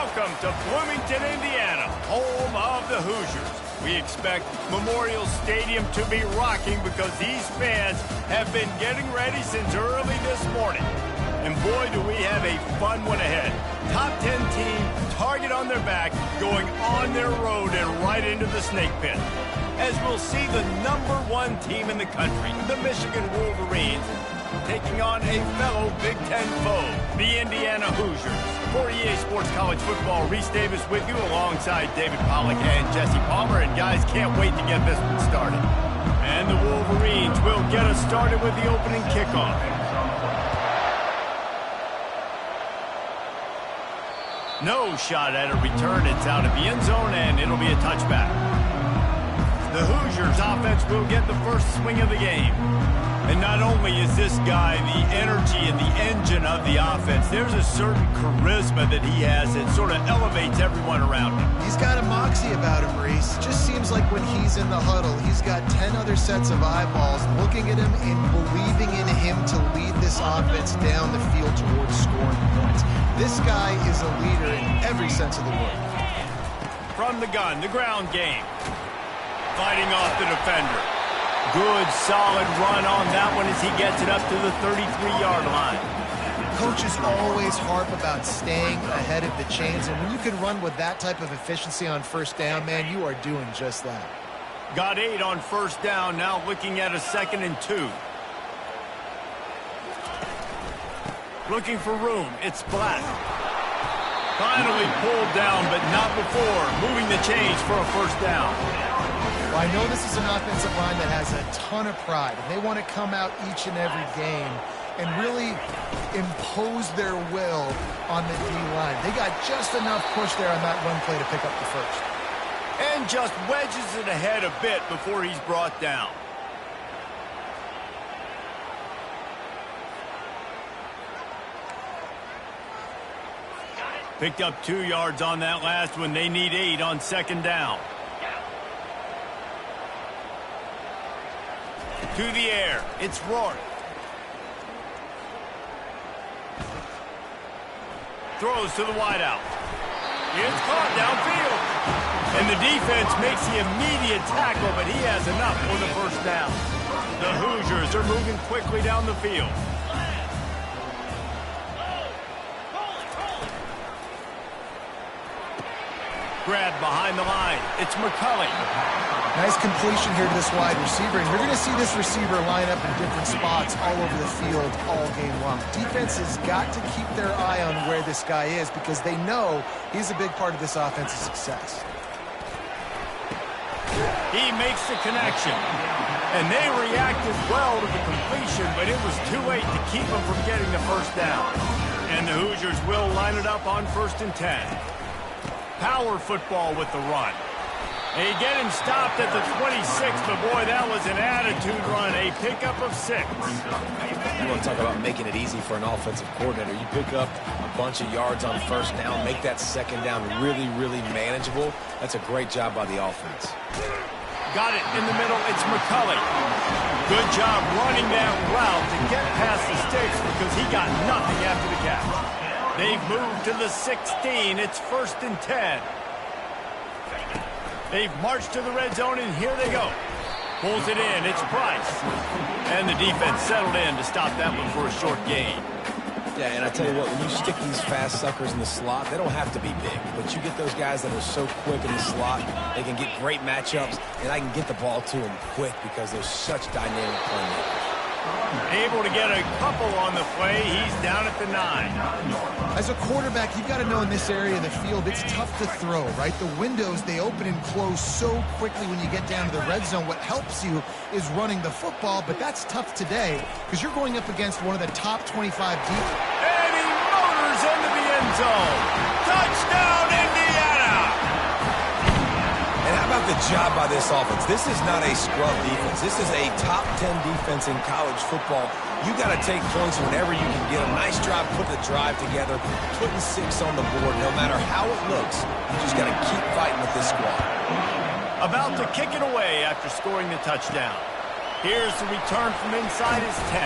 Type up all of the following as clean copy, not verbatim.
Welcome to Bloomington, Indiana, home of the Hoosiers. We expect Memorial Stadium to be rocking because these fans have been getting ready since early this morning. And boy, do we have a fun one ahead. Top 10 team, target on their back, going on their road and right into the snake pit. As we'll see the #1 team in the country, the Michigan Wolverines, taking on a fellow Big Ten foe, the Indiana Hoosiers. For EA Sports College Football, Reese Davis with you alongside David Pollack and Jesse Palmer. And guys, can't wait to get this one started. And the Wolverines will get us started with the opening kickoff. No shot at a return. It's out of the end zone, and it'll be a touchback. The Hoosiers offense will get the first swing of the game. And not only is this guy the energy and the engine of the offense, there's a certain charisma that he has that sort of elevates everyone around him. He's got a moxie about him, Reese. Just seems like when he's in the huddle, he's got 10 other sets of eyeballs looking at him and believing in him to lead this offense down the field towards scoring points. This guy is a leader in every sense of the word. From the gun, the ground game. Fighting off the defender. Good, solid run on that one as he gets it up to the 33-yard line. Coaches always harp about staying ahead of the chains, and when you can run with that type of efficiency on first down, man, you are doing just that. Got 8 on first down, now looking at a 2nd and 2. Looking for room, it's Black. Finally pulled down, but not before. Moving the chains for a first down. Well, I know this is an offensive line that has a ton of pride, and they want to come out each and every game and really impose their will on the D-line. They got just enough push there on that run play to pick up the first. And just wedges it ahead a bit before he's brought down. Picked up 2 yards on that last one. They need 8 on 2nd down. To the air, it's Rourke. Throws to the wideout. It's caught downfield. And the defense makes the immediate tackle, but he has enough for the first down. The Hoosiers are moving quickly down the field. Grab behind the line. It's McCulley. Nice completion here to this wide receiver, and you're going to see this receiver line up in different spots all over the field all game long. Defense has got to keep their eye on where this guy is because they know he's a big part of this offense's success. He makes the connection, and they reacted well to the completion, but it was too late to keep him from getting the first down. And the Hoosiers will line it up on 1st and 10. Power football with the run. They get him stopped at the 26, but boy, that was an attitude run, a pickup of 6. You want to talk about making it easy for an offensive coordinator. You pick up a bunch of yards on first down, make that 2nd down really, really manageable. That's a great job by the offense. Got it in the middle, it's McCulley. Good job running that route to get past the sticks because he got nothing after the catch. They've moved to the 16. It's 1st and 10. They've marched to the red zone, and here they go. Pulls it in. It's Price. And the defense settled in to stop that one for a short gain. Yeah, and I tell you what, when you stick these fast suckers in the slot, they don't have to be big. But you get those guys that are so quick in the slot, they can get great matchups, and I can get the ball to them quick because they're such dynamic playmakers. Able to get a couple on the play. He's down at the 9. As a quarterback, you've got to know in this area of the field, it's tough to throw, right? The windows, they open and close so quickly when you get down to the red zone. What helps you is running the football, but that's tough today because you're going up against one of the top 25 deep. And he motors into the end zone. Touchdown, Indiana! And how about the job by this offense? This is not a scrub defense. This is a top 10 defense in college football. You got to take points whenever you can get them. Nice job putting the drive together, putting 6 on the board. No matter how it looks, you just got to keep fighting with this squad. About to kick it away after scoring the touchdown. Here's the return from inside his 10.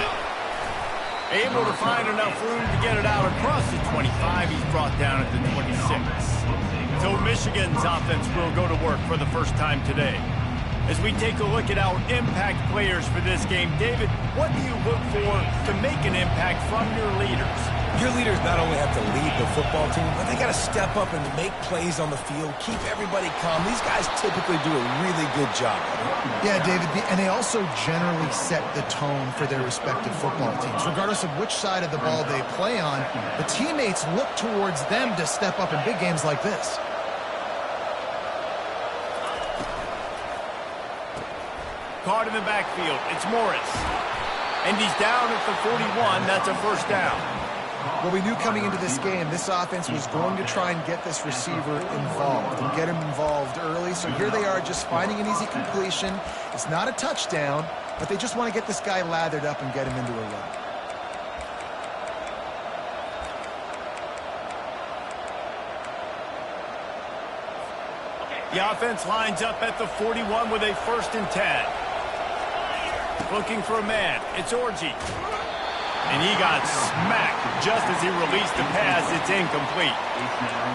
Able to find enough room to get it out across the 25. He's brought down at the 26. So Michigan's offense will go to work for the first time today. As we take a look at our impact players for this game, David, what do you look for to make an impact from your leaders? Your leaders not only have to lead the football team, but they got to step up and make plays on the field, keep everybody calm. These guys typically do a really good job. Yeah, David, and they also generally set the tone for their respective football teams. Regardless of which side of the ball they play on, the teammates look towards them to step up in big games like this. Caught in the backfield. It's Morris. And he's down at the 41. That's a first down. Well, we knew coming into this game, this offense was going to try and get this receiver involved and get him involved early. So here they are just finding an easy completion. It's not a touchdown, but they just want to get this guy lathered up and get him into a run. The offense lines up at the 41 with a 1st and 10. Looking for a man. It's Orji. And he got smacked just as he released the pass. It's incomplete.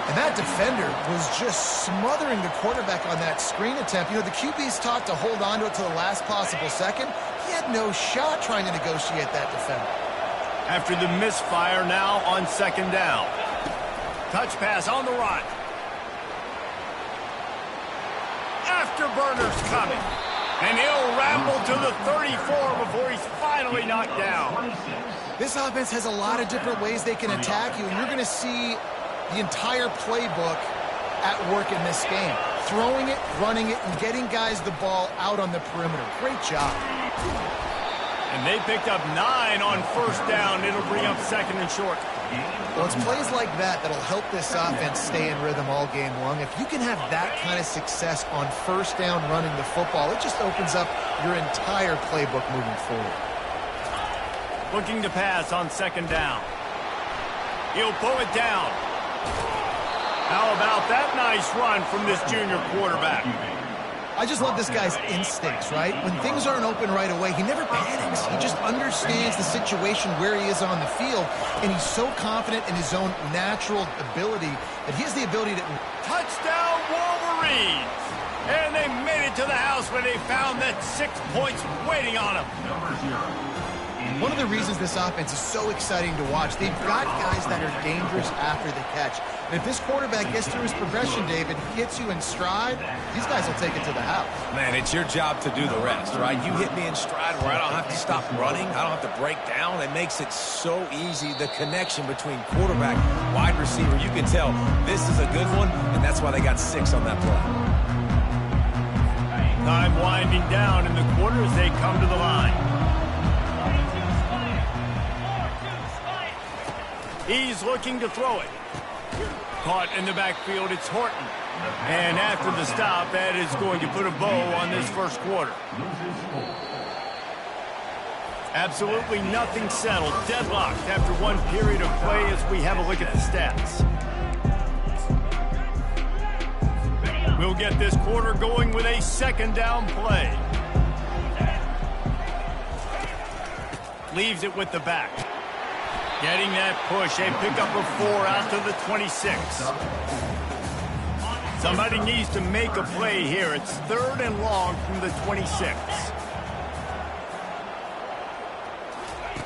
And that defender was just smothering the quarterback on that screen attempt. You know, the QB's taught to hold on to it to the last possible second. He had no shot trying to negotiate that defender. After the misfire, now on 2nd down. Touch pass on the run. Afterburners coming. And he'll ramble to the 34 before he's finally knocked down. This offense has a lot of different ways they can attack you, and you're going to see the entire playbook at work in this game. Throwing it, running it, and getting guys the ball out on the perimeter. Great job. And they picked up 9 on 1st down. It'll bring up 2nd and short. Well, it's plays like that that'll help this offense stay in rhythm all game long. If you can have that kind of success on 1st down running the football, it just opens up your entire playbook moving forward. Looking to pass on 2nd down. He'll pull it down. How about that nice run from this junior quarterback? I just love this guy's instincts, right? When things aren't open right away, he never panics. He just understands the situation where he is on the field, and he's so confident in his own natural ability that he has the ability to... Touchdown, Wolverines! And they made it to the house when they found that 6 points waiting on them. One of the reasons this offense is so exciting to watch, they've got guys that are dangerous after the catch. And if this quarterback gets through his progression, David, gets you in stride, these guys will take it to the house. Man, it's your job to do the rest, right? You hit me in stride where I don't have to stop running. I don't have to break down. It makes it so easy, the connection between quarterback, wide receiver. You can tell this is a good one, and that's why they got 6 on that play. Time winding down in the quarter as they come to the line. He's looking to throw it. Caught in the backfield, it's Horton. And after the stop, that is going to put a bow on this 1st quarter. Absolutely nothing settled. Deadlocked after one period of play as we have a look at the stats. We'll get this quarter going with a 2nd down play. Leaves it with the back. Getting that push, a pickup of 4 out to the 26. Somebody needs to make a play here. It's 3rd and long from the 26.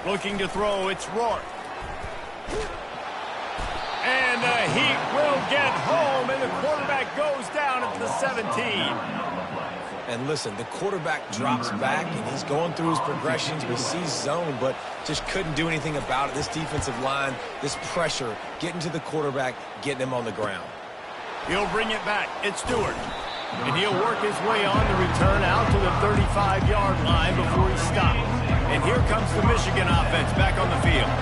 Looking to throw, it's Rourke. And the Heat will get home, and the quarterback goes down at the 17. And listen, the quarterback drops back, and he's going through his progressions. We see zone, but just couldn't do anything about it. This defensive line, this pressure, getting to the quarterback, getting him on the ground. He'll bring it back. It's Stewart. And he'll work his way on the return out to the 35-yard line before he stops. And here comes the Michigan offense back on the field.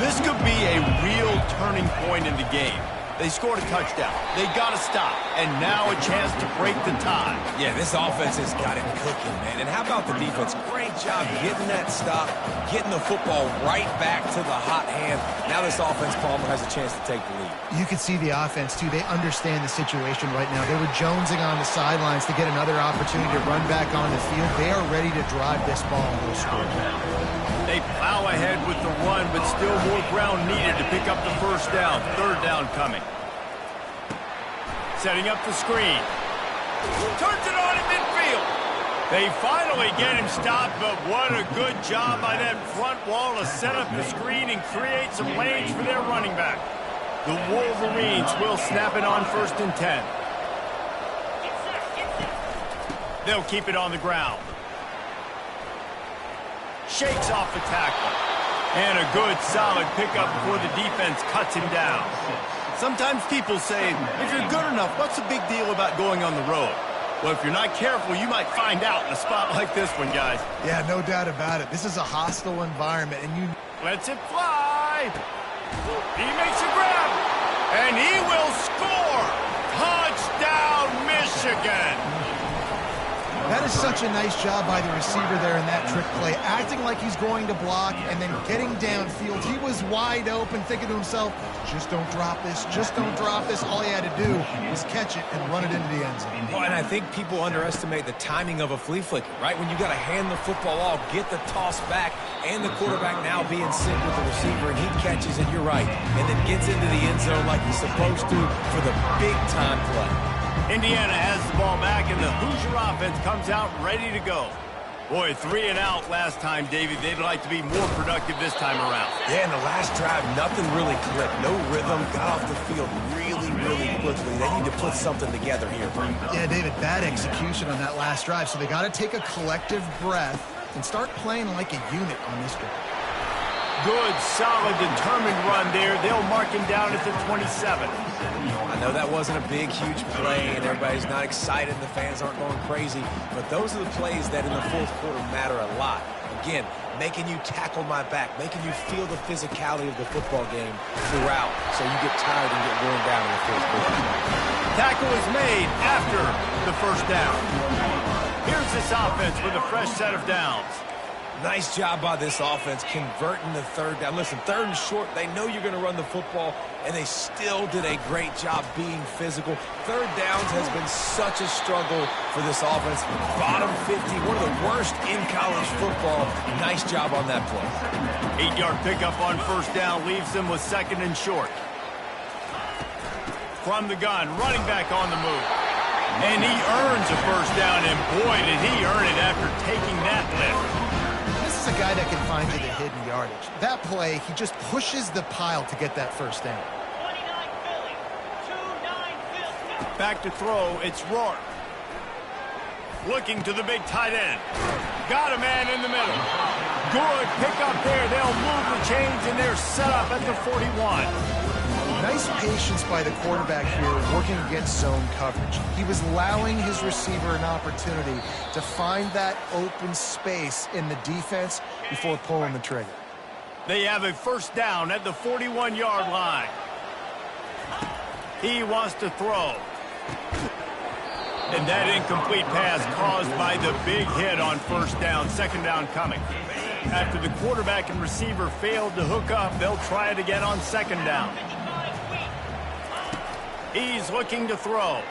This could be a real turning point in the game. They scored a touchdown. They got to stop. And now a chance to break the tie. Yeah, this offense has got it cooking, man. And how about the defense? Great job getting that stop, getting the football right back to the hot hand. Now this offense, Palmer, has a chance to take the lead. You can see the offense, too. They understand the situation right now. They were jonesing on the sidelines to get another opportunity to run back on the field. They are ready to drive this ball and go score. They plow ahead with the run, but still more ground needed to pick up the first down. Third down coming. Setting up the screen. Turns it on at midfield. They finally get him stopped, but what a good job by that front wall to set up the screen and create some lanes for their running back. The Wolverines will snap it on 1st and 10. They'll keep it on the ground. Shakes off the tackle. And a good, solid pickup before the defense cuts him down. Sometimes people say, if you're good enough, what's the big deal about going on the road? Well, if you're not careful, you might find out in a spot like this one, guys. Yeah, no doubt about it. This is a hostile environment, and you... Lets it fly. He makes a grab. And he will score. Touchdown, Michigan. That is such a nice job by the receiver there in that trick play, acting like he's going to block and then getting downfield. He was wide open, thinking to himself, just don't drop this, just don't drop this. All he had to do was catch it and run it into the end zone. Well, and I think people underestimate the timing of a flea flicker, right? When you got to hand the football off, get the toss back, and the quarterback now being sync with the receiver, and he catches it, you're right, and then gets into the end zone like he's supposed to for the big-time play. Indiana has the ball back, and the Hoosier offense comes out ready to go. Boy, 3 and out last time, Davey. They'd like to be more productive this time around. Yeah, in the last drive, nothing really clicked. No rhythm. Got off the field really, really quickly. They need to put something together here. Yeah, David, bad execution on that last drive, so they got to take a collective breath and start playing like a unit on this drive. Good, solid, determined run there. They'll mark him down at the 27. I know that wasn't a big, huge play, and everybody's not excited. The fans aren't going crazy. But those are the plays that in the fourth quarter matter a lot. Again, making you tackle my back, making you feel the physicality of the football game throughout so you get tired and get worn down in the fourth quarter. Tackle is made after the first down. Here's this offense with a fresh set of downs. Nice job by this offense converting the third down. Listen, 3rd and short, they know you're going to run the football, and they still did a great job being physical. 3rd downs has been such a struggle for this offense. Bottom 50, one of the worst in college football. Nice job on that play. 8-yard pickup on first down leaves them with 2nd and short. From the gun, running back on the move. And he earns a first down, and boy, did he earn it after taking that lift. This is a guy that can find you the hidden yardage. That play, he just pushes the pile to get that first down. Back to throw, it's Rourke. Looking to the big tight end. Got a man in the middle. Good pick up there. They'll move the chains, and they're set up at the 41. Nice patience by the quarterback here working against zone coverage. He was allowing his receiver an opportunity to find that open space in the defense before pulling the trigger. They have a first down at the 41-yard line. He wants to throw. And that incomplete pass caused by the big hit on first down. 2nd down coming. After the quarterback and receiver failed to hook up, they'll try it again on 2nd down. He's looking to throw.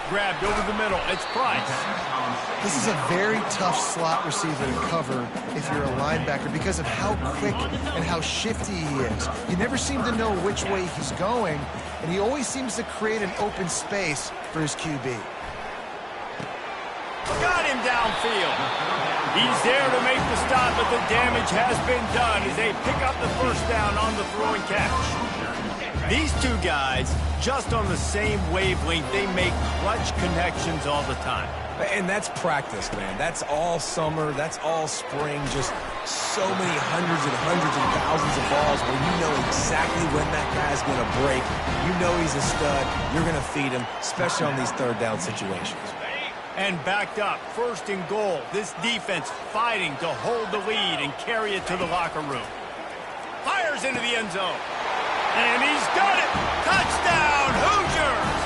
Grabbed over the middle. It's Price. This is a very tough slot receiver to cover if you're a linebacker because of how quick and how shifty he is. You never seem to know which way he's going, and he always seems to create an open space for his QB. Got him downfield. He's there to make the stop, but the damage has been done as they pick up the first down on the throw and catch. These two guys, just on the same wavelength, they make clutch connections all the time. And that's practice, man. That's all summer. That's all spring. Just so many hundreds and thousands of balls where you know exactly when that guy's going to break. You know he's a stud. You're going to feed him, especially on these 3rd down situations. And backed up, 1st and goal. This defense fighting to hold the lead and carry it to the locker room. Fires into the end zone. And he's got it! Touchdown, Hoosiers!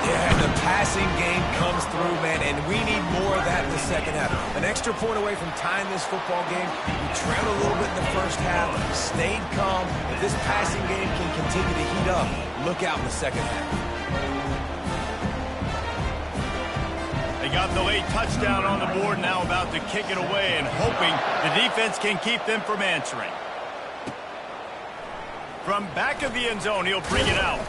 Yeah, and the passing game comes through, man, and we need more of that in the second half. An extra point away from tying this football game. We trailed a little bit in the first half, stayed calm. If this passing game can continue to heat up, look out in the second half. They got the late touchdown on the board, now about to kick it away and hoping the defense can keep them from answering. From back of the end zone, he'll bring it out.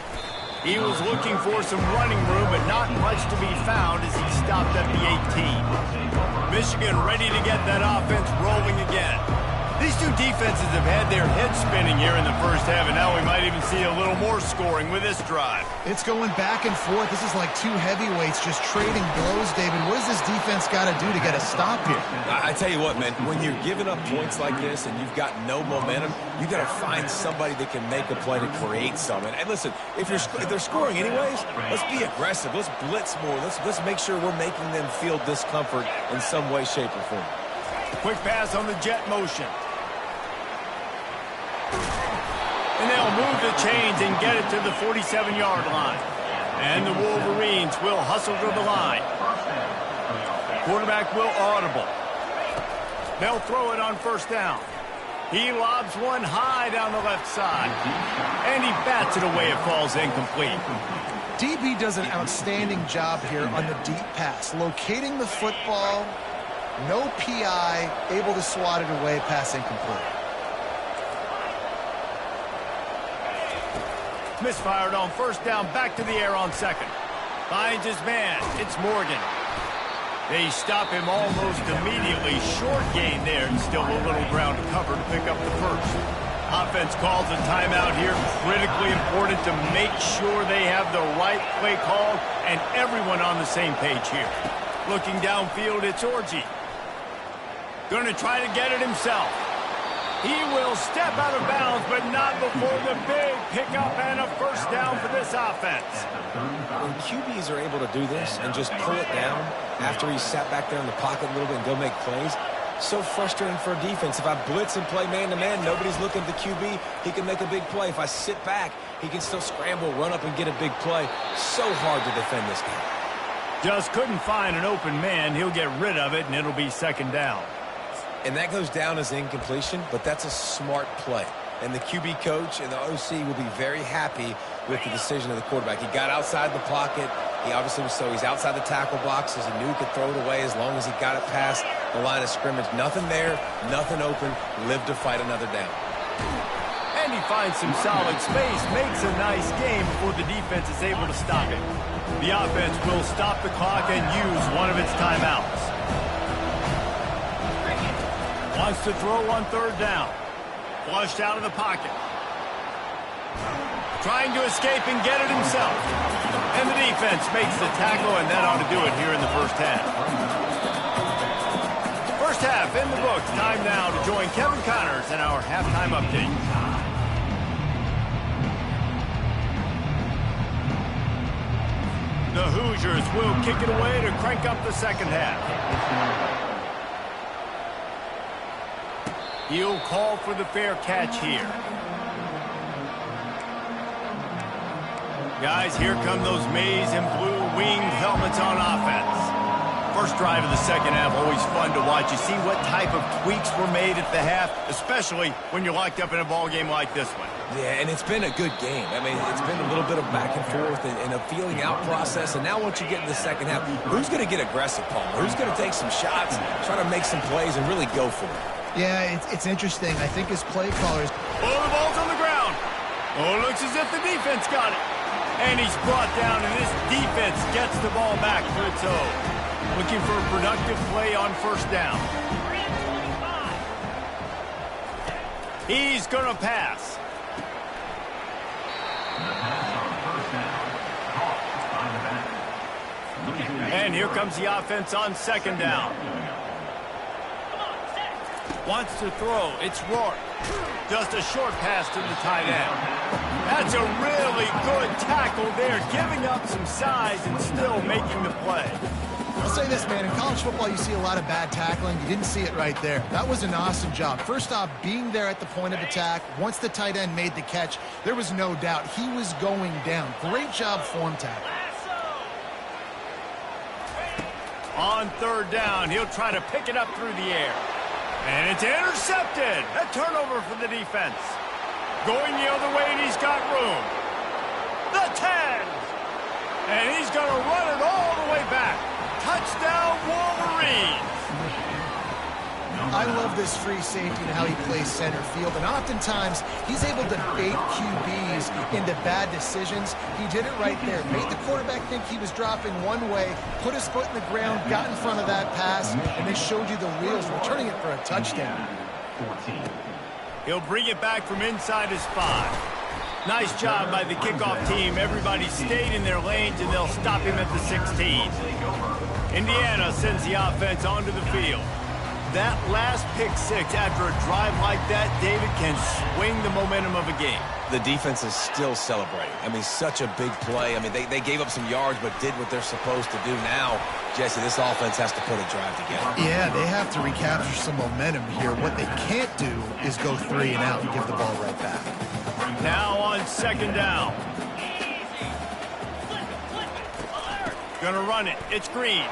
He was looking for some running room, but not much to be found as he stopped at the 18. Michigan ready to get that offense rolling again. These two defenses have had their heads spinning here in the first half, and now we might even see a little more scoring with this drive. It's going back and forth. This is like two heavyweights just trading blows, David. What does this defense got to do to get a stop here? I tell you what, man, when you're giving up points like this and you've got no momentum, you got to find somebody that can make a play to create something. And listen, if they're scoring anyways, let's be aggressive. Let's blitz more. Let's make sure we're making them feel discomfort in some way, shape, or form. Quick pass on the jet motion. And they'll move the chains and get it to the 47-yard line. And the Wolverines will hustle to the line. Quarterback will audible. They'll throw it on first down. He lobs one high down the left side. And he bats it away. It falls incomplete. DB does an outstanding job here on the deep pass. Locating the football, no PI, able to swat it away, pass incomplete. Misfired on first down, back to the air on second. Finds his man. It's Morgan. They stop him almost immediately. Short gain there, and still a little ground to cover to pick up the first. Offense calls a timeout here. Critically important to make sure they have the right play called and everyone on the same page here. Looking downfield, it's Orji. Going to try to get it himself. He will step out of bounds, but not before the big pickup and a first down for this offense. When QBs are able to do this and just pull it down after he sat back there in the pocket a little bit and go make plays, so frustrating for a defense. If I blitz and play man-to-man, nobody's looking at the QB, he can make a big play. If I sit back, he can still scramble, run up, and get a big play. So hard to defend this guy. Just couldn't find an open man. He'll get rid of it, and it'll be second down. And that goes down as incompletion, but that's a smart play. And the QB coach and the OC will be very happy with the decision of the quarterback. He got outside the pocket. He obviously was he's outside the tackle boxes. He knew he could throw it away as long as he got it past the line of scrimmage. Nothing there, nothing open. Live to fight another down. And he finds some solid space, makes a nice game before the defense is able to stop it. The offense will stop the clock and use one of its timeouts. Wants to throw on third down. Flushed out of the pocket. Trying to escape and get it himself. And the defense makes the tackle, and that ought to do it here in the first half. First half in the books. Time now to join Kevin Connors in our halftime update. The Hoosiers will kick it away to crank up the second half. He'll call for the fair catch here. Guys, here come those maize and blue winged helmets on offense. First drive of the second half, always fun to watch. You see what type of tweaks were made at the half, especially when you're locked up in a ball game like this one. Yeah, and it's been a good game. I mean, it's been a little bit of back and forth and a feeling out process. And now once you get in the second half, who's going to get aggressive, Palmer? Who's going to take some shots, try to make some plays, and really go for it? Yeah, it's interesting. I think his play callers... Oh, the ball's on the ground. Oh, it looks as if the defense got it. And he's brought down, and this defense gets the ball back for its own. Looking for a productive play on first down. He's going to pass. And here comes the offense on second down. Wants to throw. It's Rourke. Just a short pass to the tight end. That's a really good tackle there, giving up some size and still making the play. I'll say you this, man. In college football, you see a lot of bad tackling. You didn't see it right there. That was an awesome job. First off, being there at the point of attack. Once the tight end made the catch, there was no doubt he was going down. Great job form tackle. On third down, he'll try to pick it up through the air. And it's intercepted. A turnover for the defense. Going the other way, and he's got room. The 10. And he's going to run it all the way back. Touchdown, Wolverines. I love this free safety and how he plays center field. And oftentimes, he's able to bait QBs into bad decisions. He did it right there. Made the quarterback think he was dropping one way, put his foot in the ground, got in front of that pass, and they showed you the wheels, returning it for a touchdown. He'll bring it back from inside his 5. Nice job by the kickoff team. Everybody stayed in their lanes, and they'll stop him at the 16. Indiana sends the offense onto the field. That last pick-6 after a drive like that, David, can swing the momentum of a game. The defense is still celebrating. I mean, such a big play. I mean, they gave up some yards but did what they're supposed to do. Now, Jesse, this offense has to put a drive together. Yeah, they have to recapture some momentum here. What they can't do is go 3 and out and give the ball right back. Now on second down. Gonna run it. It's Green.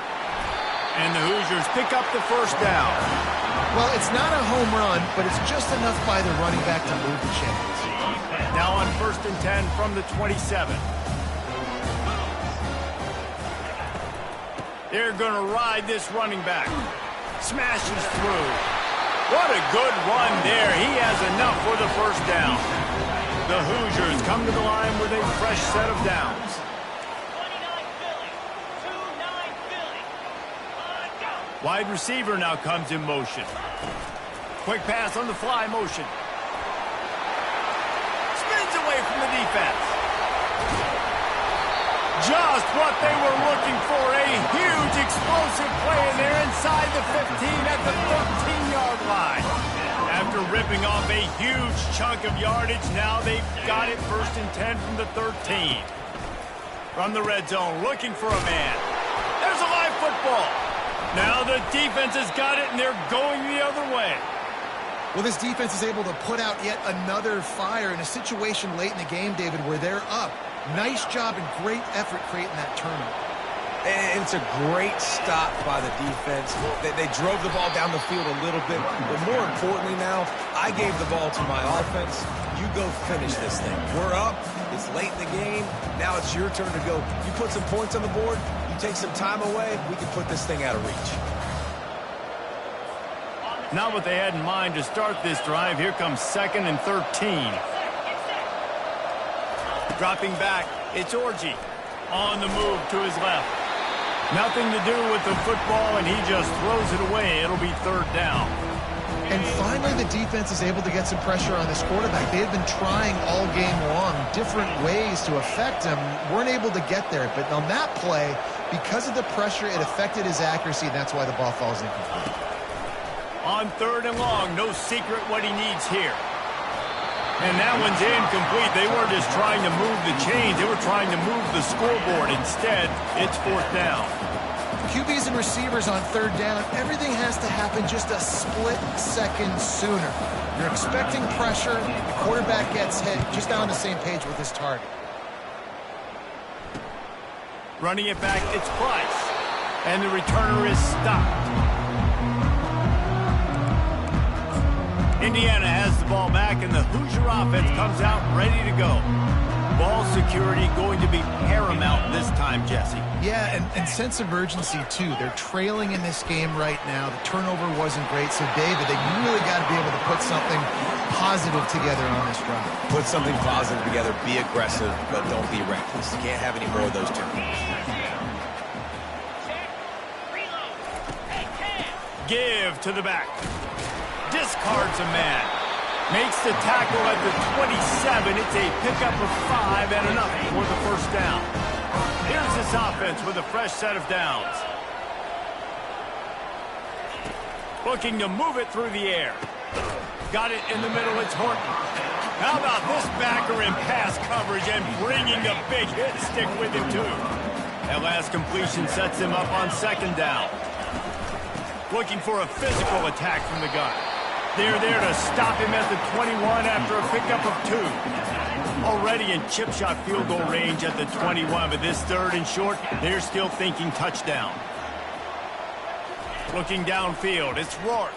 And the Hoosiers pick up the first down. Well, it's not a home run, but it's just enough by the running back to move the chains. Now on 1st and 10 from the 27. They're going to ride this running back. Smashes through. What a good run there. He has enough for the first down. The Hoosiers come to the line with a fresh set of downs. Wide receiver now comes in motion. Quick pass on the fly motion. Spins away from the defense. Just what they were looking for. A huge explosive play, and they're inside the 15 at the 13-yard line. After ripping off a huge chunk of yardage, now they've got it 1st and 10 from the 13. From the red zone, looking for a man. There's a live football. Now the defense has got it, and they're going the other way. Well, this defense is able to put out yet another fire in a situation late in the game, David, where they're up. Nice job and great effort creating that turnover. And it's a great stop by the defense. They drove the ball down the field a little bit. But more importantly now, I gave the ball to my offense. You go finish this thing. We're up. It's late in the game. Now it's your turn to go. You put some points on the board. You take some time away. We can put this thing out of reach. Not what they had in mind to start this drive. Here comes 2nd and 13. Dropping back, it's Orji. On the move to his left. Nothing to do with the football, and he just throws it away. It'll be 3rd down. And finally, the defense is able to get some pressure on this quarterback. They had been trying all game long different ways to affect him. Weren't able to get there. But on that play, because of the pressure, it affected his accuracy, and that's why the ball falls incomplete. On 3rd and long, no secret what he needs here. And that one's incomplete. They weren't just trying to move the chains. They were trying to move the scoreboard. Instead, it's 4th down. QBs and receivers on 3rd down, everything has to happen just a split second sooner. You're expecting pressure. The quarterback gets hit, just on the same page with his target. Running it back, it's Price. And the returner is stopped. Indiana has the ball back, and the Hoosier offense comes out ready to go. Ball security going to be paramount this time, Jesse. Yeah, and sense of urgency, too. They're trailing in this game right now. The turnover wasn't great. So, David, they really got to be able to put something positive together on this drive. Put something positive together. Be aggressive, but don't be reckless. You can't have any more of those turnovers. Give to the back. Discards a man. Makes the tackle at the 27. It's a pickup of 5 and enough for the first down. Here's this offense with a fresh set of downs. Looking to move it through the air. Got it in the middle. It's Horton. How about this backer in pass coverage and bringing the big hit stick with him, too. That last completion sets him up on second down. Looking for a physical attack from the gun. They're there to stop him at the 21 after a pickup of 2. Already in chip shot field goal range at the 21, but this third and short, they're still thinking touchdown. Looking downfield, it's Rourke.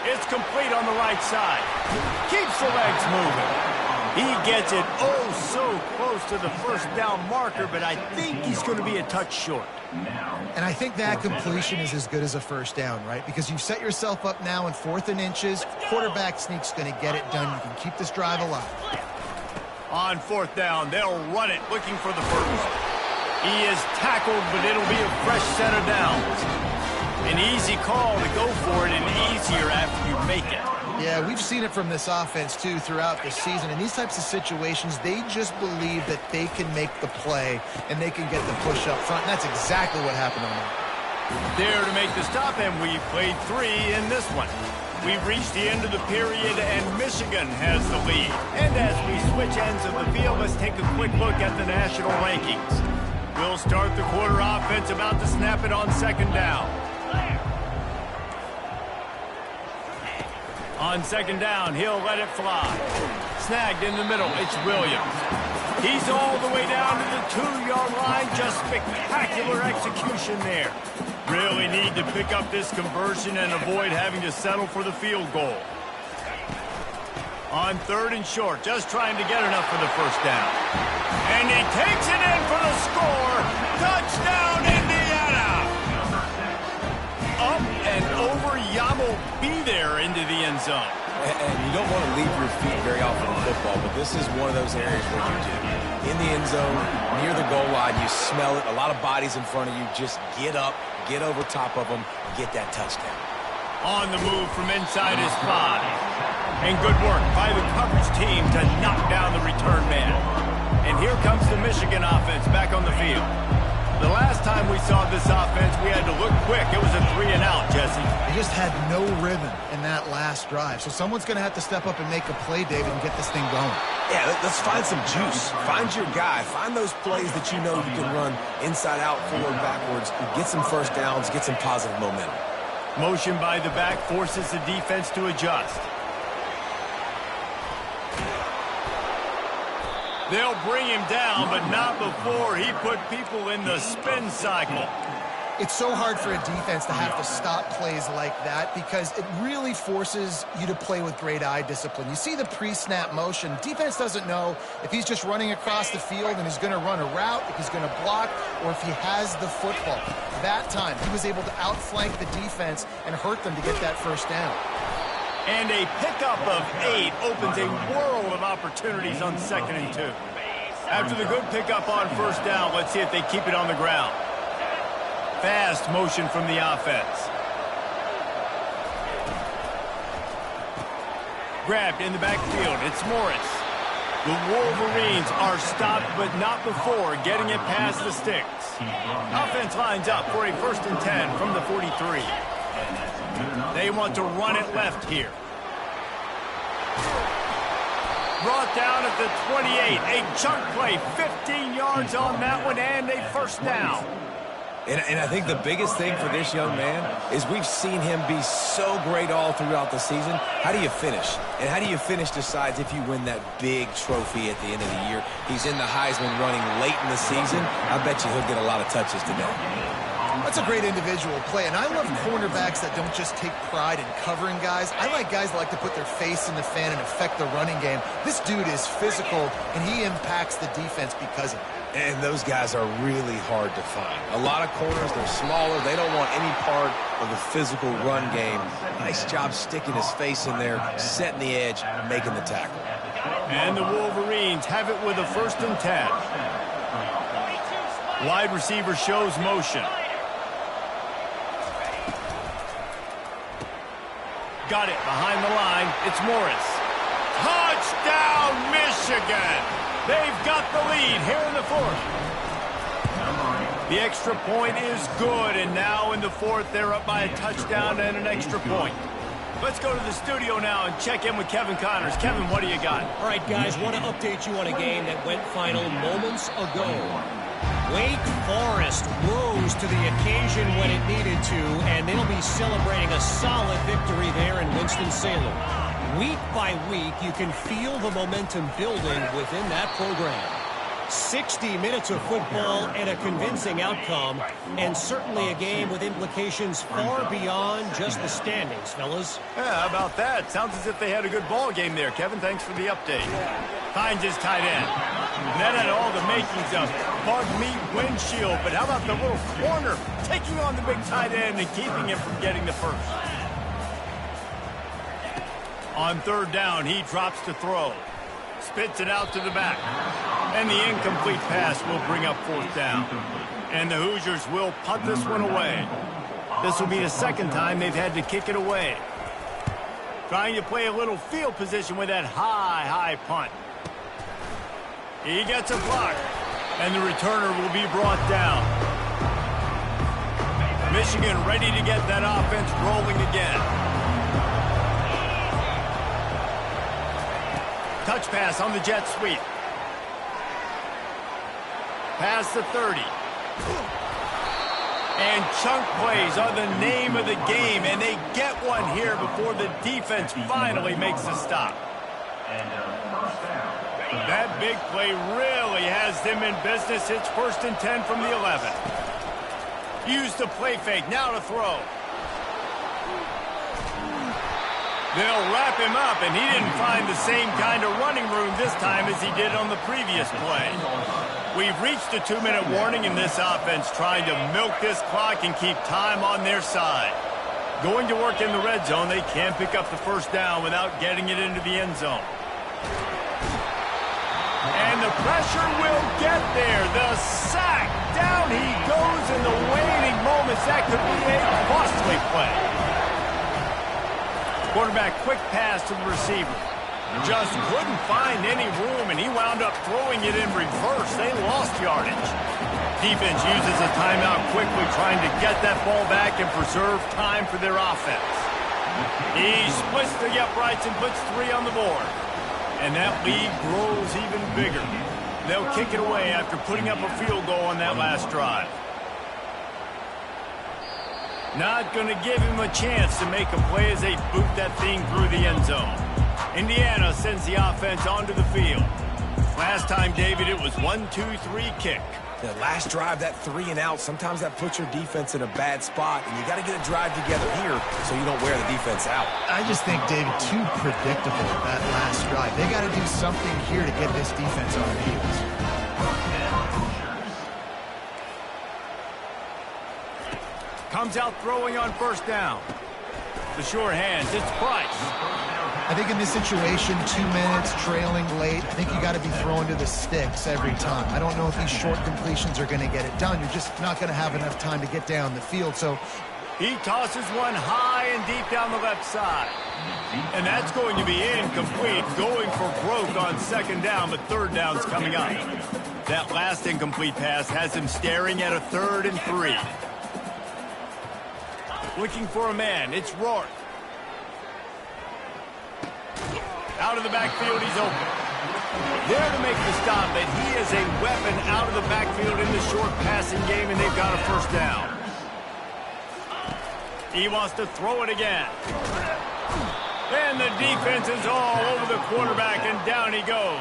It's complete on the right side. Keeps the legs moving. He gets it oh so close to the first down marker, but I think he's going to be a touch short. And I think that completion is as good as a first down, right? Because you've set yourself up now in 4th and inches. Quarterback sneak's going to get it done. You can keep this drive alive. On 4th down, they'll run it, looking for the first. He is tackled, but it'll be a fresh set of downs. An easy call to go for it, and easier after you make it. Yeah, we've seen it from this offense, too, throughout the season. In these types of situations, they just believe that they can make the play and they can get the push up front, and that's exactly what happened on that. There to make the stop, and we played 3 in this one. We've reached the end of the period, and Michigan has the lead. And as we switch ends of the field, let's take a quick look at the national rankings. We'll start the quarter offense, about to snap it on second down. On second down, he'll let it fly. Snagged in the middle, it's Williams. He's all the way down to the 2-yard line. Just spectacular execution there. Really need to pick up this conversion and avoid having to settle for the field goal. On 3rd and short, just trying to get enough for the first down. And he takes it in for the score. Touchdown, Indiana! Up and over, Yamo be there into the end zone. And you don't want to leave your feet very often in football, but this is one of those areas where you do. In the end zone, near the goal line, you smell it. A lot of bodies in front of you. Just get up, get over top of them, get that touchdown. On the move from inside his 5. And good work by the coverage team to knock down the return man. And here comes the Michigan offense back on the field. The last time we saw this offense, we had to look quick. It was a 3-and-out, Jesse. They just had no rhythm in that last drive. So someone's going to have to step up and make a play, David, and get this thing going. Yeah, let's find some juice. Find your guy. Find those plays that you know you can run inside out, forward, backwards. Get some first downs, get some positive momentum. Motion by the back forces the defense to adjust. They'll bring him down, but not before he put people in the spin cycle. It's so hard for a defense to have to stop plays like that because it really forces you to play with great eye discipline. You see the pre-snap motion. Defense doesn't know if he's just running across the field and he's going to run a route, if he's going to block, or if he has the football. That time, he was able to outflank the defense and hurt them to get that first down. And a pickup of 8 opens a world of opportunities on 2nd and 2. After the good pickup on first down, let's see if they keep it on the ground. Fast motion from the offense. Grabbed in the backfield, it's Morris. The Wolverines are stopped, but not before getting it past the sticks. Offense lines up for a 1st and 10 from the 43. They want to run it left here. Brought down at the 28. A chunk play, 15 yards on that one, and a first down. And I think the biggest thing for this young man is we've seen him be so great all throughout the season. How do you finish? And how do you finish decides if you win that big trophy at the end of the year. He's in the Heisman running late in the season. I bet you he'll get a lot of touches today. That's a great individual play, and I love cornerbacks that don't just take pride in covering guys. I like guys that like to put their face in the fan and affect the running game. This dude is physical, and he impacts the defense because of it. And those guys are really hard to find. A lot of corners, they're smaller. They don't want any part of the physical run game. Nice job sticking his face in there, setting the edge, making the tackle. And the Wolverines have it with a 1st and 10. Wide receiver shows motion. Got it behind the line. It's Morris. Touchdown, Michigan! They've got the lead here in the 4th. The extra point is good, and now in the 4th, they're up by a touchdown and an extra point. Let's go to the studio now and check in with Kevin Connors. Kevin, what do you got? All right, guys, want to update you on a game that went final moments ago. Wake Forest rose to the occasion when it needed to, and they'll be celebrating a solid victory there in Winston-Salem. Week by week, you can feel the momentum building within that program. 60 minutes of football and a convincing outcome, and certainly a game with implications far beyond just the standings, fellas. Yeah, how about that? Sounds as if they had a good ball game there. Kevin, thanks for the update. Finds his tight end. That had all the makings of bug meat windshield, but how about the little corner taking on the big tight end and keeping him from getting the first? On third down, he drops to throw. Spits it out to the back. And the incomplete pass will bring up fourth down. And the Hoosiers will punt this one away. This will be the second time they've had to kick it away. Trying to play a little field position with that high punt. He gets a block. And the returner will be brought down. Michigan ready to get that offense rolling again. Touch pass on the jet sweep. Past the 30. And chunk plays are the name of the game, and they get one here before the defense finally makes a stop. That big play really has them in business. It's 1st and 10 from the 11. Use the play fake, now to throw. They'll wrap him up, and he didn't find the same kind of running room this time as he did on the previous play. We've reached a 2-minute warning in this offense, trying to milk this clock and keep time on their side. Going to work in the red zone, they can't pick up the first down without getting it into the end zone. And the pressure will get there. The sack. Down he goes in the waning moments. That could be a costly play. Quarterback quick pass to the receiver. Just couldn't find any room, and he wound up throwing it in reverse. They lost yardage. Defense uses a timeout quickly, trying to get that ball back and preserve time for their offense. He splits the uprights and puts 3 on the board. And that lead grows even bigger. They'll kick it away after putting up a field goal on that last drive. Not going to give him a chance to make a play as they boot that thing through the end zone. Indiana sends the offense onto the field. Last time, David, it was 1-2-3 kick. The last drive, that 3 and out, sometimes that puts your defense in a bad spot, and you got to get a drive together here so you don't wear the defense out. I just think, David, too predictable, that last drive. They got to do something here to get this defense on their heels. Comes out throwing on first down. The sure hands, it's Price. I think in this situation, 2 minutes, trailing late, I think you got to be throwing to the sticks every time. I don't know if these short completions are going to get it done. You're just not going to have enough time to get down the field. So he tosses one high and deep down the left side. And that's going to be incomplete, going for broke on second down, but third down's coming up. That last incomplete pass has him staring at a 3rd and 3. Looking for a man, it's Rourke. Out of the backfield, he's open. There to make the stop, but he is a weapon out of the backfield in the short passing game, and they've got a first down. He wants to throw it again. And the defense is all over the quarterback, and down he goes.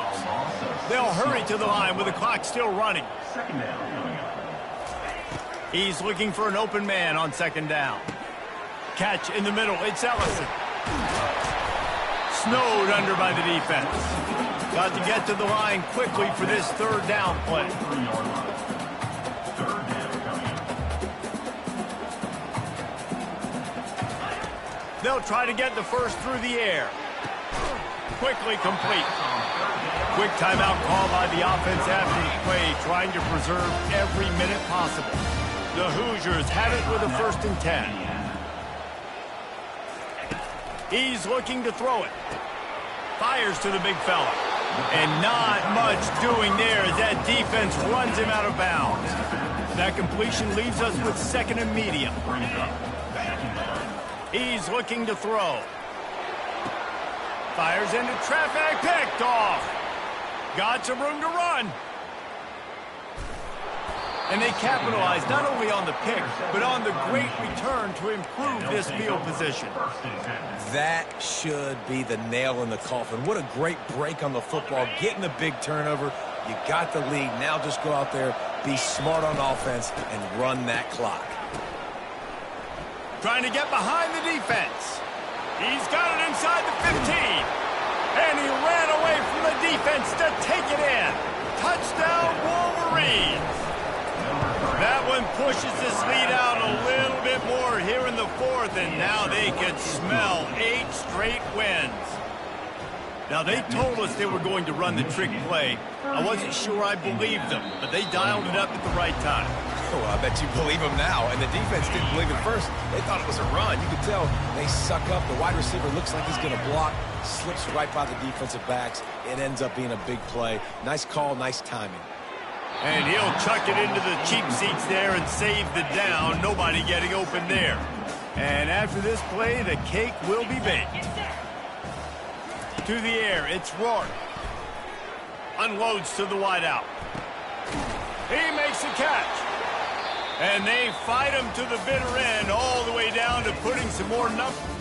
They'll hurry to the line with the clock still running. He's looking for an open man on second down. Catch in the middle, it's Ellison. Snowed under by the defense. Got to get to the line quickly for this third down play. They'll try to get the first through the air. Quickly complete. Quick timeout call by the offense after the play, trying to preserve every minute possible. The Hoosiers have it with a 1st and 10. He's looking to throw it. Fires to the big fella. And not much doing there as that defense runs him out of bounds. That completion leaves us with 2nd and medium. He's looking to throw. Fires into traffic, picked off. Got some room to run. And they capitalize not only on the pick, but on the great return to improve this field position. That should be the nail in the coffin. What a great break on the football, getting the big turnover. You got the lead. Now just go out there, be smart on offense, and run that clock. Trying to get behind the defense. He's got it inside the 15. And he ran away from the defense to take it in. Touchdown, Wolverines. That one pushes this lead out a little bit more here in the fourth, and now they could smell 8 straight wins. Now, they told us they were going to run the trick play. I wasn't sure I believed them, but they dialed it up at the right time. Well, I bet you believe them now, and the defense didn't believe it first. They thought it was a run. You could tell they suck up. The wide receiver looks like he's going to block, slips right by the defensive backs. It ends up being a big play. Nice call, nice timing. And he'll chuck it into the cheap seats there and save the down. Nobody getting open there. And after this play, the cake will be baked. To the air, it's Rourke. Unloads to the wideout. He makes the catch. And they fight him to the bitter end all the way down to putting some more numbers.